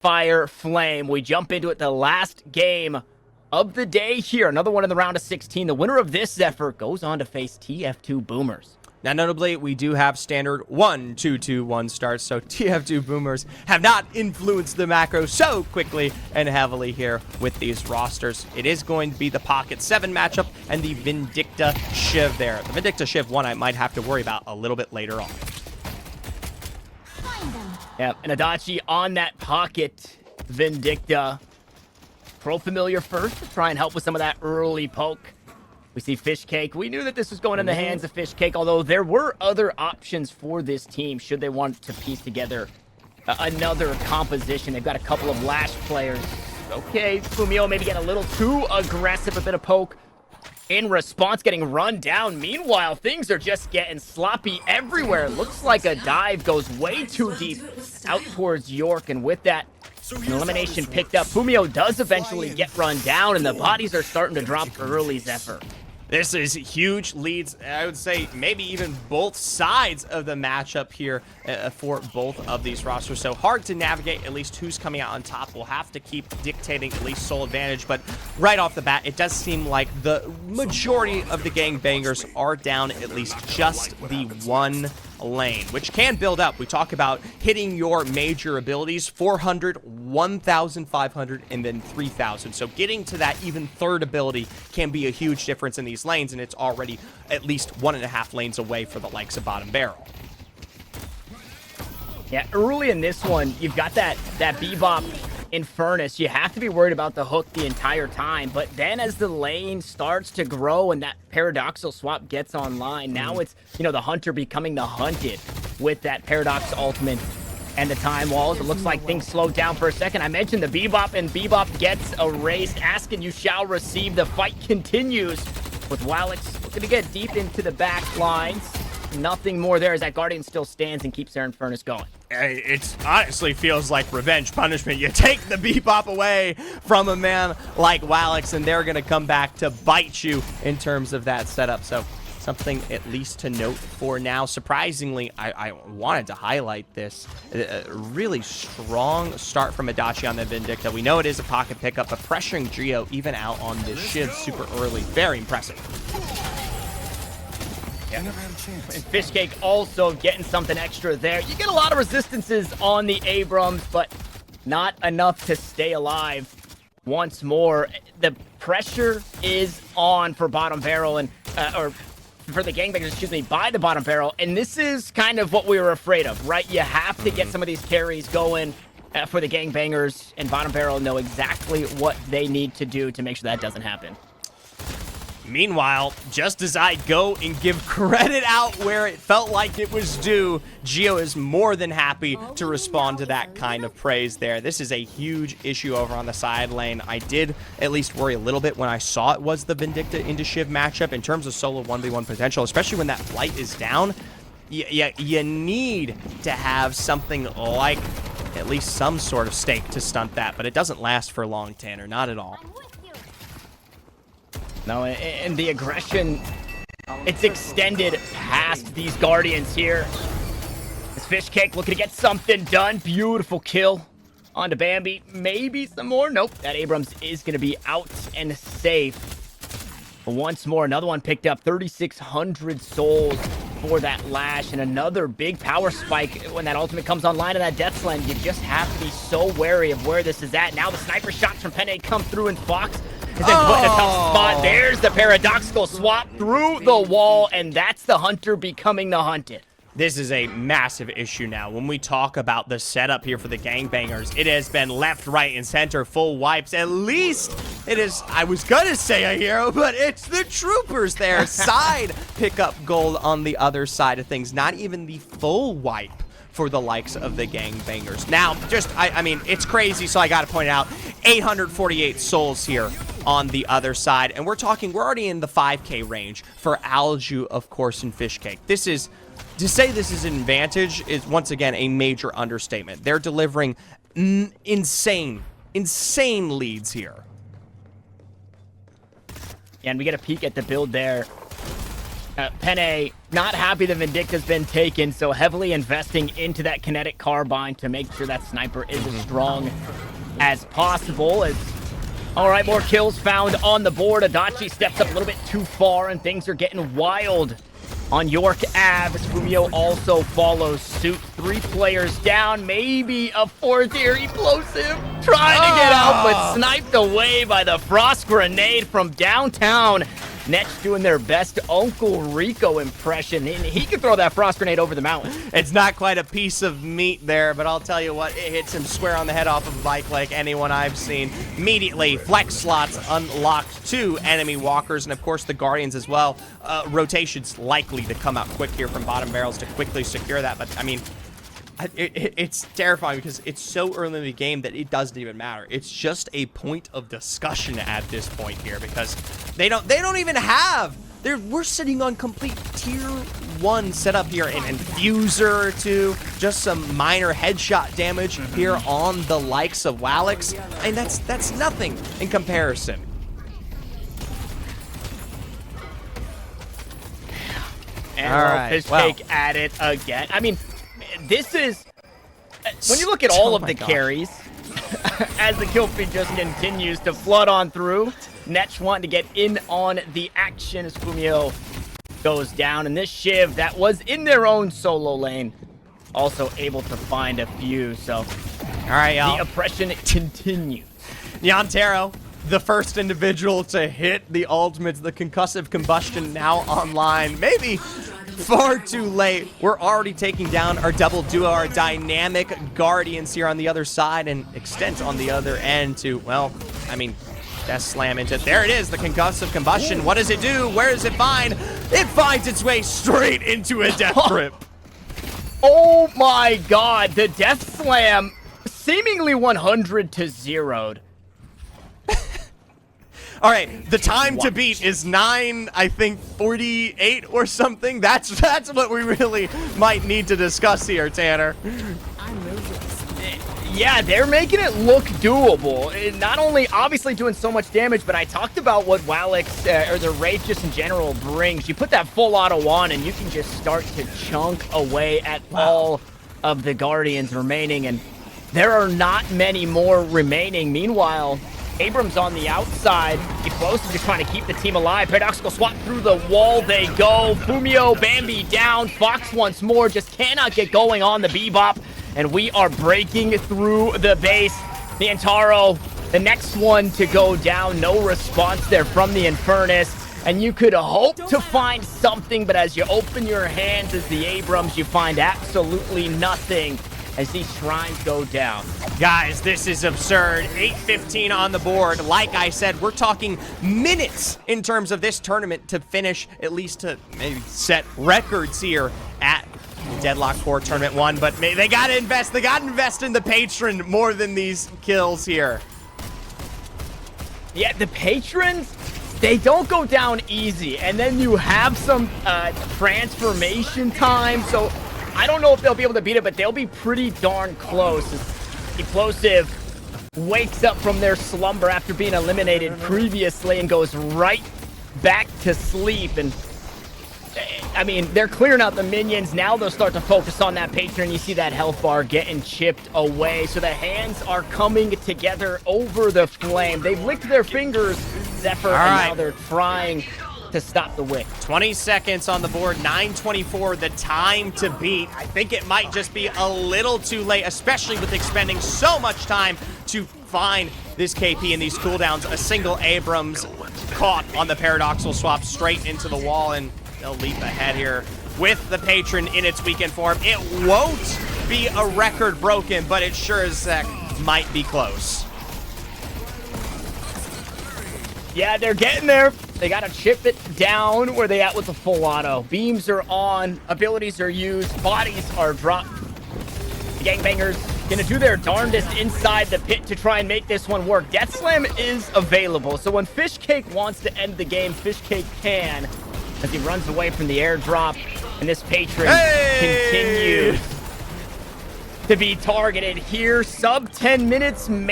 fire, flame. We jump into it, the last game of the day here. Another one in the round of 16. The winner of this effort goes on to face TF2 Boomers. Now, notably, we do have standard 1-2-2-1 starts, so TF2 Boomers have not influenced the macro so quickly and heavily here with these rosters. It is going to be the Pocket 7 matchup and the Vindicta Shiv there. The Vindicta Shiv one I might have to worry about a little bit later on. Yeah, and Adachi on that Pocket Vindicta. Pro familiar first to try and help with some of that early poke. We see Fishcake. We knew that this was going in the hands of Fishcake, although there were other options for this team should they want to piece together another composition. They've got a couple of Lash players. Okay, Fumio maybe get a little too aggressive, a bit of poke in response, getting run down. Meanwhile, things are just getting sloppy everywhere. Looks like a dive goes way too deep out towards York, and with that, an elimination picked up. Fumio does eventually get run down, and the bodies are starting to drop early, Zephyr. This is huge leads, I would say maybe even both sides of the matchup here for both of these rosters. So hard to navigate at least who's coming out on top. We'll have to keep dictating at least soul advantage, but right off the bat, it does seem like the majority of the gangbangers are down at least just the one lane, which can build up. We talk about hitting your major abilities, 400, 1,500, and then 3,000. So getting to that even third ability can be a huge difference in these lanes, and it's already at least 1.5 lanes away for the likes of Bottom Barrel. Yeah, early in this one, you've got that Bebop Infernus. You have to be worried about the hook the entire time, but then as the lane starts to grow and that paradoxal swap gets online, now it's, you know, the hunter becoming the hunted with that paradox ultimate and the time walls. It looks like things slowed down for a second. I mentioned the Bebop, and Bebop gets erased. Ask and you shall receive. The fight continues with Wallix looking to get deep into the back lines. Nothing more there as that Guardian still stands and keeps their Infernus going. It honestly feels like revenge punishment. You take the Bebop away from a man like Wallix, and they're going to come back to bite you in terms of that setup. So something at least to note for now. Surprisingly, I wanted to highlight this. A really strong start from Adachi on the Vindicta. We know it is a pocket pickup, but pressuring Geo even out on the Shiv super early. Very impressive. Yeah. And Fishcake also getting something extra there. You get a lot of resistances on the Abrams, but not enough to stay alive once more. The pressure is on for Bottom Barrel, and or for the gangbangers, excuse me, by the Bottom Barrel. And this is kind of what we were afraid of, right? You have to get some of these carries going for the gangbangers, and Bottom Barrel know exactly what they need to do to make sure that doesn't happen. Meanwhile, just as I go and give credit out where it felt like it was due, Geo is more than happy to respond to that kind of praise there. This is a huge issue over on the side lane. I did at least worry a little bit when I saw it was the Vindicta into Shiv matchup in terms of solo 1v1 potential, especially when that flight is down. You need to have something like at least some sort of stake to stunt that, but it doesn't last for long, Tanner, not at all. No, and the aggression, it's extended past these Guardians here. This Fishcake looking to get something done. Beautiful kill onto Bambi. Maybe some more. Nope, that Abrams is going to be out and safe. But once more, another one picked up. 3,600 souls for that Lash, and another big power spike when that ultimate comes online in that Death Slam. You just have to be so wary of where this is at. Now the sniper shots from Penne come through, and Fox is then put in a tough spot. There's the paradoxical swap through the wall, and that's the hunter becoming the hunted. This is a massive issue now. When we talk about the setup here for the gangbangers, it has been left, right, and center, full wipes. At least it is, I was gonna say a hero, but it's the troopers there. Side pick up gold on the other side of things. Not even the full wipe for the likes of the gangbangers. Now, just, I mean, it's crazy, so I gotta point it out. 848 souls here on the other side, and we're already in the 5K range for Alju, of course, and Fishcake. This is, to say this is an advantage is, once again, a major understatement. They're delivering insane leads here. And we get a peek at the build there. Penne, not happy the Vindicta's been taken, so heavily investing into that kinetic carbine to make sure that sniper is as strong as possible. All right, more kills found on the board. Adachi steps up a little bit too far, and things are getting wild on York Ave. Fumio also follows suit. 3 players down, maybe a 4th here. Explosive, trying to get out, but sniped away by the frost grenade from downtown. Nets doing their best Uncle Rico impression. He can throw that frost grenade over the mountain. It's not quite a piece of meat there, but I'll tell you what, it hits him square on the head off of a bike like anyone I've seen. Immediately, flex slots unlocked, 2 enemy walkers, and of course the Guardians as well. Rotations likely to come out quick here from bottom barrels to quickly secure that, but I mean, it's terrifying because it's so early in the game that it doesn't even matter. It's just a point of discussion at this point here because they don't even have. We're sitting on complete tier 1 setup here, an infuser or 2, just some minor headshot damage here on the likes of Wallix, and that's nothing in comparison. And all right, Fish Cake at it again. I mean, this is, when you look at all of the carries, as the kill feed just continues to flood on through, Netch wanting to get in on the action as Fumio goes down. And this Shiv that was in their own solo lane, also able to find a few. So, all right, y'all. The oppression continues. Yantero, the first individual to hit the ultimates, the concussive combustion now online. Maybe far too late. We're already taking down our double duo, our dynamic Guardians here on the other side, and Extent on the other end to, well, I mean, Death Slam into it. There it is, the concussive combustion. What does it do? Where does it find? It finds its way straight into a death grip. Oh my god, the Death Slam seemingly 100 to 0'd. All right, the time to beat is 9:48 or something. That's what we really might need to discuss here, Tanner. Yeah, they're making it look doable. Not only obviously doing so much damage, but I talked about what Wallix, or the Wraith just in general, brings. You put that full auto on, and you can just start to chunk away at all of the Guardians remaining, and there are not many more remaining. Meanwhile, Abrams on the outside. Explosive just trying to keep the team alive. Paradoxical swap through the wall they go. Fumio, Bambi down. Fox once more just cannot get going on the Bebop. And we are breaking through the base. The Antaro, the next one to go down. No response there from the Infernus. And you could hope to find something, but as you open your hands as the Abrams, you find absolutely nothing as these shrines go down. Guys, this is absurd. 8:15 on the board. Like I said, we're talking minutes in terms of this tournament to finish, at least to maybe set records here at Deadlock Core Tournament 1. But they gotta invest. They gotta invest in the patron more than these kills here. Yeah, the patrons, they don't go down easy. And then you have some transformation time. So I don't know if they'll be able to beat it, but they'll be pretty darn close. Explosive wakes up from their slumber after being eliminated previously and goes right back to sleep. And I mean, they're clearing out the minions. Now they'll start to focus on that patron. You see that health bar getting chipped away. So the hands are coming together over the flame. They've licked their fingers, Zephyr, and now they're trying to stop the wick. 20 seconds on the board, 9:24, the time to beat. I think it might just be a little too late, especially with expending so much time to find this KP in these cooldowns. A single Abrams caught on the paradoxical swap straight into the wall, and they'll leap ahead here with the patron in its weekend form. It won't be a record broken, but it sure as heck might be close. Yeah, they're getting there. They got to chip it down. Where they at with the full auto? Beams are on. Abilities are used. Bodies are dropped. The gangbangers gonna do their darndest inside the pit to try and make this one work. Death Slam is available. So when Fishcake wants to end the game, Fishcake can. As he runs away from the airdrop. And this patron continues to be targeted here. Sub 10 minutes.